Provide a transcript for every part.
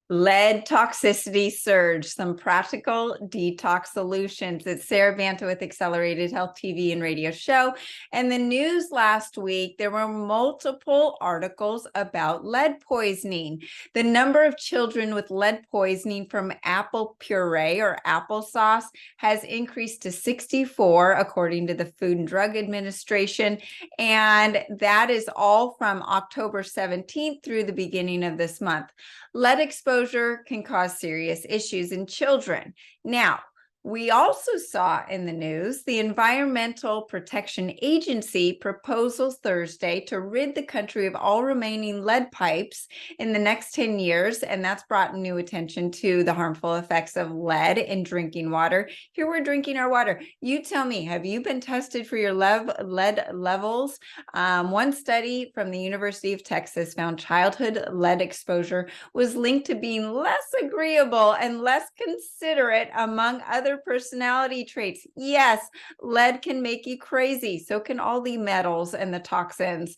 Lead toxicity surge, some practical detox solutions. It's SaraBanta with Accelerated Health TV and radio show. And the news last week, there were multiple articles about lead poisoning. The number of children with lead poisoning from apple puree or applesauce has increased to 64, according to the Food and Drug Administration. And that is all from October 17th through the beginning of this month. Lead exposure can cause serious issues in children. Now, we also saw in the news the Environmental Protection Agency proposals Thursday to rid the country of all remaining lead pipes in the next 10 years, and that's brought new attention to the harmful effects of lead in drinking water. Here we're drinking our water. You tell me, have you been tested for your lead levels? One study from the University of Texas found childhood lead exposure was linked to being less agreeable and less considerate among other personality traits. Yes, lead can make you crazy. So can all the metals and the toxins.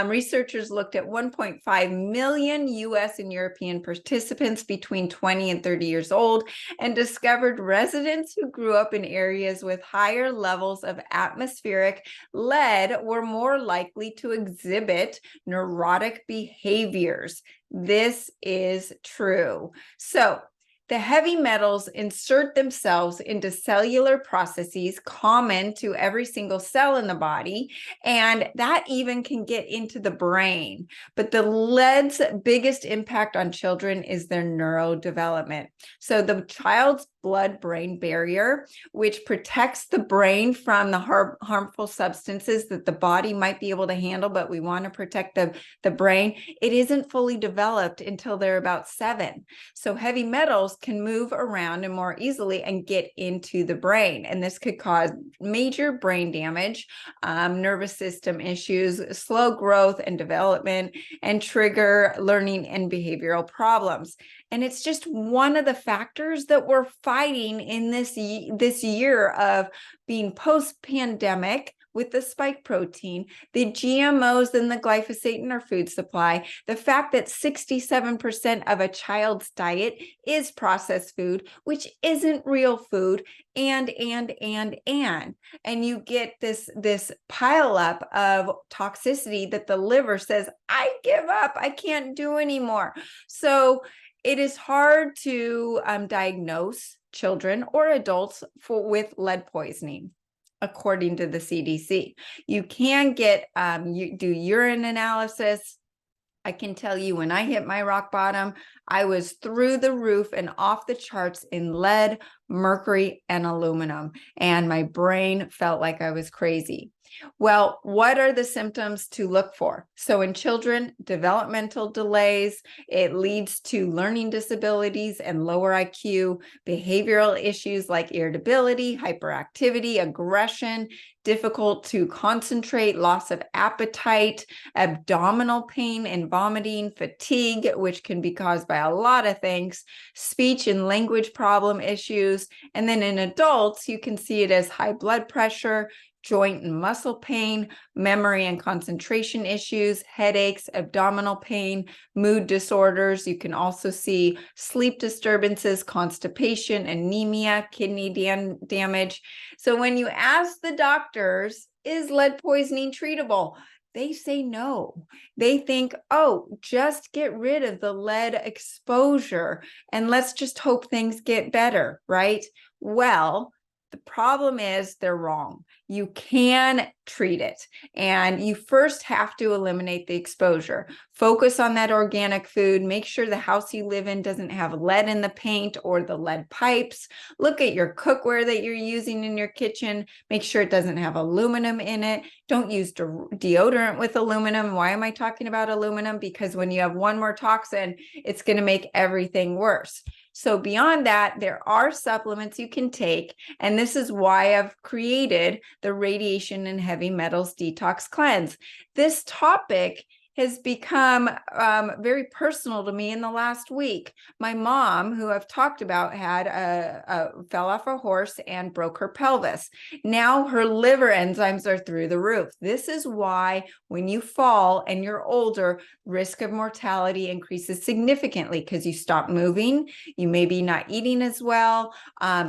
Researchers looked at 1.5 million US and European participants between 20 and 30 years old and discovered residents who grew up in areas with higher levels of atmospheric lead were more likely to exhibit neurotic behaviors. This is true. So, the heavy metals insert themselves into cellular processes common to every single cell in the body, and that even can get into the brain. But the lead's biggest impact on children is their neurodevelopment. So the child's blood-brain barrier, which protects the brain from the harmful substances that the body might be able to handle, but we want to protect the brain, it isn't fully developed until they're about 7. So heavy metals can move around and more easily and get into the brain. And this could cause major brain damage, nervous system issues, slow growth and development, and trigger learning and behavioral problems. And it's just one of the factors that we're fighting in this year of being post-pandemic with the spike protein, the GMOs and the glyphosate in our food supply, the fact that 67% of a child's diet is processed food, which isn't real food, and you get this pile up of toxicity that the liver says, I give up, I can't do anymore. So it is hard to diagnose children or adults with lead poisoning, according to the CDC. You can get do urine analysis. I can tell you when I hit my rock bottom, I was through the roof and off the charts in lead, mercury, and aluminum, and my brain felt like I was crazy. Well, what are the symptoms to look for? So in children, developmental delays, it leads to learning disabilities and lower IQ, behavioral issues like irritability, hyperactivity, aggression, difficult to concentrate, loss of appetite, abdominal pain and vomiting, fatigue, which can be caused by a lot of things, speech and language problem issues. And then in adults, you can see it as high blood pressure, joint and muscle pain, memory and concentration issues, headaches, abdominal pain, mood disorders. You can also see sleep disturbances, constipation, anemia, kidney damage. So when you ask the doctors, is lead poisoning treatable? They say no. They think, oh, just get rid of the lead exposure and let's just hope things get better, right? Well, the problem is they're wrong. You can treat it, and you first have to eliminate the exposure. Focus on that organic food. Make sure the house you live in doesn't have lead in the paint or the lead pipes. Look at your cookware that you're using in your kitchen. Make sure it doesn't have aluminum in it. Don't use deodorant with aluminum. Why am I talking about aluminum? Because when you have one more toxin, it's going to make everything worse. So beyond that, there are supplements you can take, and this is why I've created the Radiation and Heavy Metals Detox Cleanse. This topic has become very personal to me in the last week. My mom, who I've talked about, had fell off a horse and broke her pelvis. Now her liver enzymes are through the roof. This is why when you fall and you're older, risk of mortality increases significantly because you stop moving, you may be not eating as well.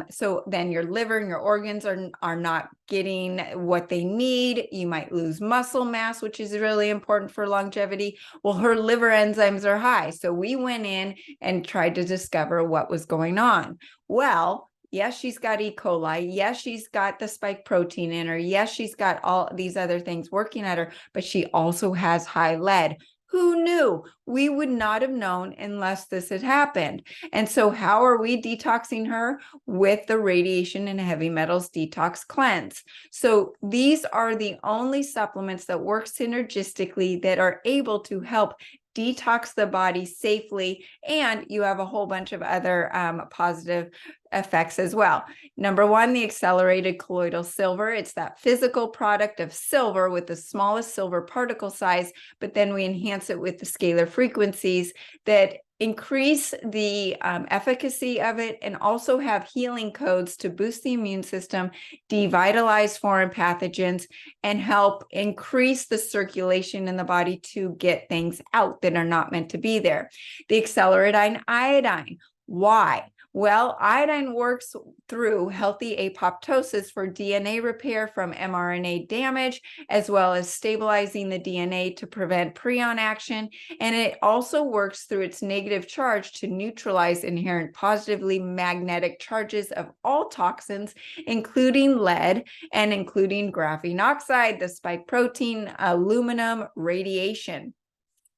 So then your liver and your organs are not getting what they need. You might lose muscle mass, which is really important for longevity. Well, her liver enzymes are high. So we went in and tried to discover what was going on. Well, yes, she's got E. coli. Yes, she's got the spike protein in her. Yes, she's got all these other things working at her, but she also has high lead. Who knew? We would not have known unless this had happened. And so how are we detoxing her? With the radiation and heavy metals detox cleanse. So these are the only supplements that work synergistically that are able to help detox the body safely, and you have a whole bunch of other positive effects as well. Number one, the accelerated colloidal silver. It's that physical product of silver with the smallest silver particle size, but then we enhance it with the scalar frequencies that increase the efficacy of it and also have healing codes to boost the immune system, devitalize foreign pathogens, and help increase the circulation in the body to get things out that are not meant to be there. The accelerated iodine. Why? Well, iodine works through healthy apoptosis for DNA repair from mRNA damage, as well as stabilizing the DNA to prevent prion action. And it also works through its negative charge to neutralize inherent positively magnetic charges of all toxins, including lead and including graphene oxide, the spike protein, aluminum, radiation.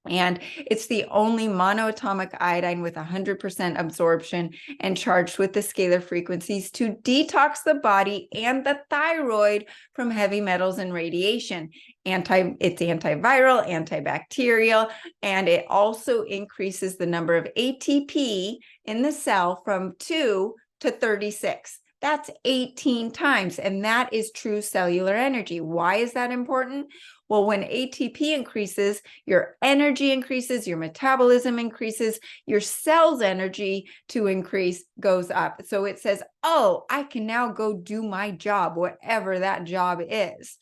And it's the only monoatomic iodine with 100% absorption and charged with the scalar frequencies to detox the body and the thyroid from heavy metals and radiation. It's antiviral, antibacterial, and it also increases the number of ATP in the cell from 2 to 36. That's 18 times, and that is true cellular energy. Why is that important? Well, when ATP increases, your energy increases, your metabolism increases, your cell's energy to increase goes up. So it says, oh, I can now go do my job, whatever that job is.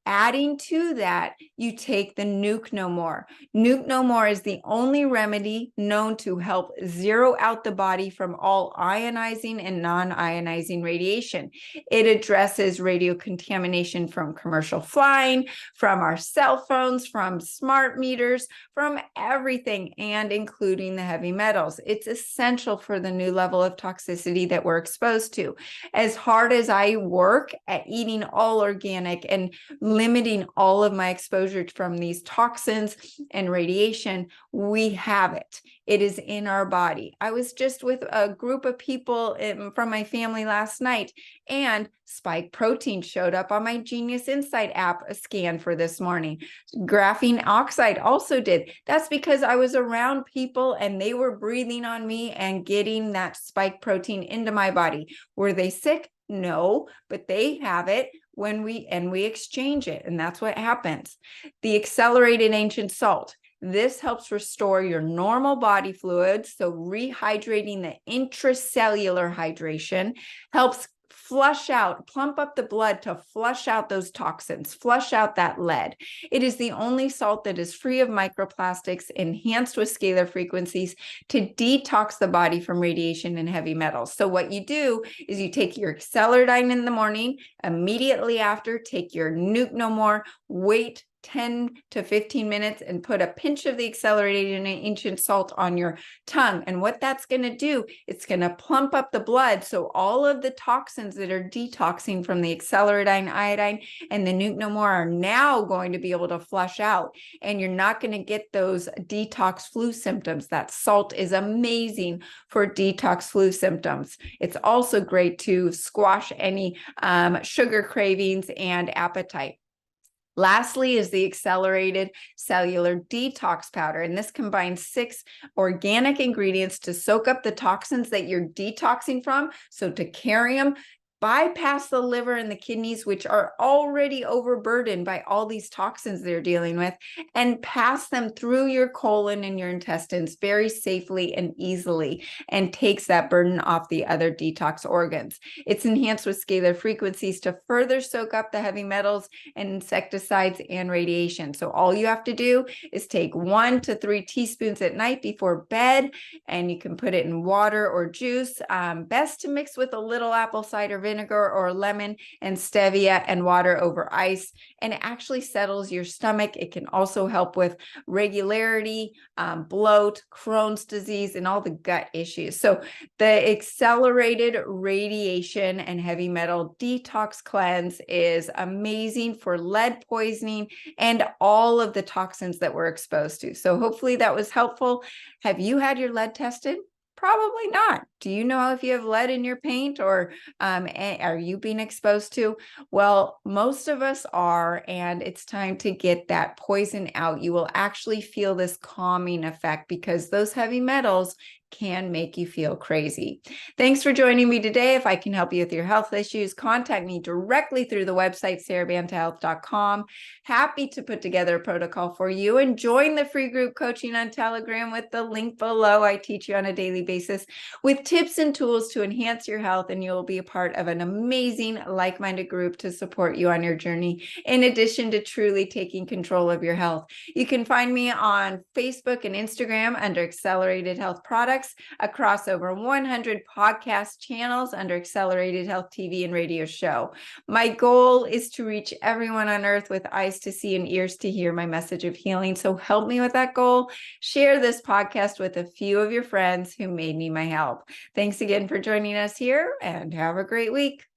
Adding to that, you take the Nuke No More. Nuke No More is the only remedy known to help zero out the body from all ionizing and non-ionizing radiation. It addresses radio contamination from commercial flying, from our cell phones, from smart meters, from everything, and including the heavy metals. It's essential for the new level of toxicity that we're exposed to. As hard as I work at eating all organic and limiting all of my exposure from these toxins and radiation, we have it. It is in our body. I was just with a group of people from my family last night, and spike protein showed up on my Genius Insight app scan for this morning. Graphene oxide also did. That's because I was around people and they were breathing on me and getting that spike protein into my body. Were they sick? No, but they have it when we exchange it, and that's what happens. The accelerated ancient salt. This helps restore your normal body fluids, so rehydrating the intracellular hydration helps flush out, plump up the blood to flush out those toxins, flush out that lead. It is the only salt that is free of microplastics, enhanced with scalar frequencies to detox the body from radiation and heavy metals. So what you do is you take your accelerating in the morning, immediately after, take your Nuke No More, wait 10 to 15 minutes and put a pinch of the accelerated and ancient salt on your tongue. And what that's going to do, it's going to plump up the blood. So all of the toxins that are detoxing from the accelerating iodine and the Nuke No More are now going to be able to flush out. And you're not going to get those detox flu symptoms. That salt is amazing for detox flu symptoms. It's also great to squash any sugar cravings and appetite. Lastly is the accelerated cellular detox powder, and this combines 6 organic ingredients to soak up the toxins that you're detoxing from, so to carry them bypass the liver and the kidneys, which are already overburdened by all these toxins they're dealing with, and pass them through your colon and your intestines very safely and easily, and takes that burden off the other detox organs. It's enhanced with scalar frequencies to further soak up the heavy metals and insecticides and radiation. So all you have to do is take 1 to 3 teaspoons at night before bed, and you can put it in water or juice. Best to mix with a little apple cider vinegar or lemon and stevia and water over ice, and it actually settles your stomach. It can also help with regularity, bloat, Crohn's disease, and all the gut issues. So the accelerated radiation and heavy metal detox cleanse is amazing for lead poisoning and all of the toxins that we're exposed to. So hopefully that was helpful. Have you had your lead tested? Probably not. Do you know if you have lead in your paint, or are you being exposed to? Well, most of us are, and it's time to get that poison out. You will actually feel this calming effect because those heavy metals can make you feel crazy. Thanks for joining me today. If I can help you with your health issues, contact me directly through the website, SaraBantaHealth.com. Happy to put together a protocol for you, and join the free group coaching on Telegram with the link below. I teach you on a daily basis with tips and tools to enhance your health, and you'll be a part of an amazing like-minded group to support you on your journey, in addition to truly taking control of your health. You can find me on Facebook and Instagram under Accelerated Health Products, across over 100 podcast channels under Accelerated Health TV and radio show. My goal is to reach everyone on earth with eyes to see and ears to hear my message of healing. So help me with that goal. Share this podcast with a few of your friends who may need my help. Thanks again for joining us here, and have a great week.